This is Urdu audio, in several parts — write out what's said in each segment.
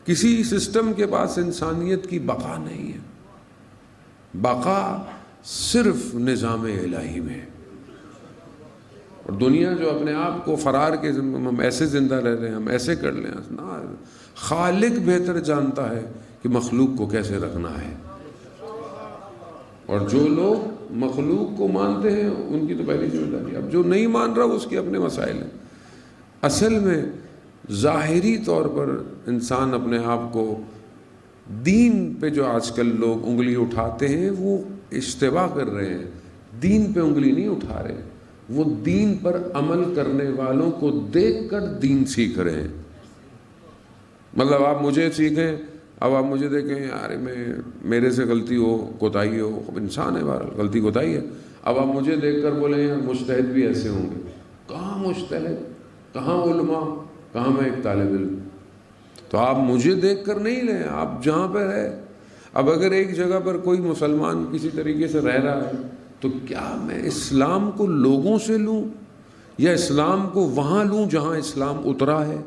کسی سسٹم کے پاس انسانیت کی بقا نہیں ہے، بقا صرف نظام الہی میں ہے۔ اور دنیا جو اپنے آپ کو فرار کے ہم ایسے زندہ رہ رہے ہیں، ہم ایسے کر لیں، خالق بہتر جانتا ہے کہ مخلوق کو کیسے رکھنا ہے۔ اور جو لوگ مخلوق کو مانتے ہیں ان کی تو پہلی ذمہ داری، اب جو نہیں مان رہا اس کے اپنے مسائل ہیں۔ اصل میں ظاہری طور پر انسان اپنے آپ کو دین پہ، جو آج کل لوگ انگلی اٹھاتے ہیں وہ اشتباہ کر رہے ہیں، دین پہ انگلی نہیں اٹھا رہے، وہ دین پر عمل کرنے والوں کو دیکھ کر دین سیکھ رہے ہیں۔ مطلب آپ مجھے سیکھیں، اب آپ مجھے دیکھیں، یار میرے سے غلطی ہو، کوتاہی ہو، انسان ہے بہرحال، غلطی کوتاہی ہے۔ اب آپ مجھے دیکھ کر بولیں یار مجتہد بھی ایسے ہوں گے، کہاں مجتہد، کہاں علماء، کہاں میں ایک طالب علم؟ تو آپ مجھے دیکھ کر نہیں لیں، آپ جہاں پر ہے۔ اب اگر ایک جگہ پر کوئی مسلمان کسی طریقے سے رہ رہا ہے تو کیا میں اسلام کو لوگوں سے لوں یا اسلام کو وہاں لوں جہاں اسلام اترا ہے؟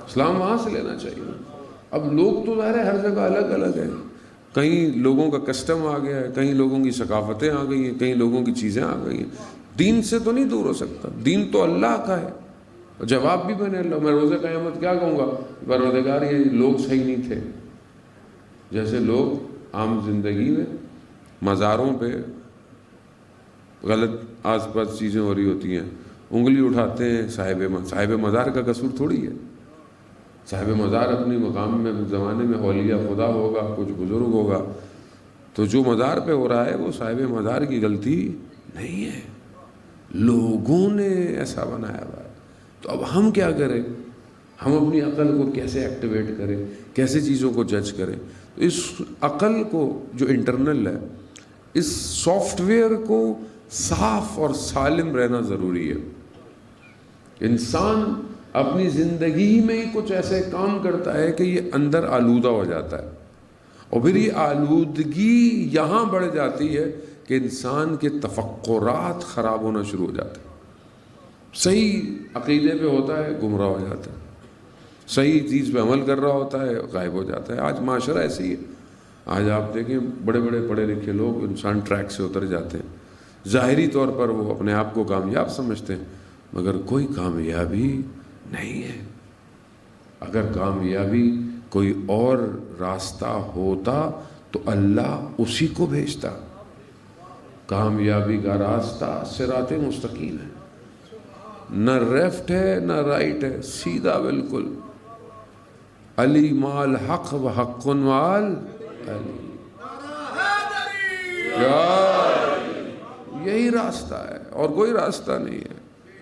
اسلام وہاں سے لینا چاہیے۔ اب لوگ تو ظاہر ہے ہر جگہ الگ الگ ہیں، کہیں لوگوں کا کسٹم آ گیا ہے، کہیں لوگوں کی ثقافتیں آ گئی ہیں، کہیں لوگوں کی چیزیں آ گئی ہیں۔ دین سے تو نہیں دور ہو سکتا، دین تو اللہ کا ہے۔ جواب بھی میں نے روز قیامت کیا کہوں گا؟ پروردگار یہ لوگ صحیح نہیں تھے۔ جیسے لوگ عام زندگی میں مزاروں پہ غلط آس پاس چیزیں ہو رہی ہوتی ہیں، انگلی اٹھاتے ہیں، صاحب مزار کا قصور تھوڑی ہے۔ صاحب مزار اپنی مقام میں زمانے میں اولیاء خدا ہوگا، کچھ بزرگ ہوگا، تو جو مزار پہ ہو رہا ہے وہ صاحب مزار کی غلطی نہیں ہے، لوگوں نے ایسا بنایا ہوا ہے۔ تو اب ہم کیا کریں؟ ہم اپنی عقل کو کیسے ایکٹیویٹ کریں، کیسے چیزوں کو جج کریں؟ تو اس عقل کو جو انٹرنل ہے، اس سافٹ ویئر کو صاف اور سالم رہنا ضروری ہے۔ انسان اپنی زندگی میں ہی کچھ ایسے کام کرتا ہے کہ یہ اندر آلودہ ہو جاتا ہے، اور پھر یہ آلودگی یہاں بڑھ جاتی ہے کہ انسان کے تفکرات خراب ہونا شروع ہو جاتے ہیں۔ صحیح عقیدے پہ ہوتا ہے گمراہ ہو جاتا ہے، صحیح چیز پہ عمل کر رہا ہوتا ہے غائب ہو جاتا ہے۔ آج معاشرہ ایسی ہے، آج آپ دیکھیں بڑے بڑے پڑھے لکھے لوگ، انسان ٹریک سے اتر جاتے ہیں، ظاہری طور پر وہ اپنے آپ کو کامیاب سمجھتے ہیں، مگر کوئی کامیابی نہیں ہے۔ اگر کامیابی کوئی اور راستہ ہوتا تو اللہ اسی کو بھیجتا۔ کامیابی کا راستہ صراط مستقیم ہے، نہ لیفٹ ہے نہ رائٹ ہے، سیدھا بالکل۔ علی مال حق و حق مال علی، یہی راستہ ہے اور کوئی راستہ نہیں ہے۔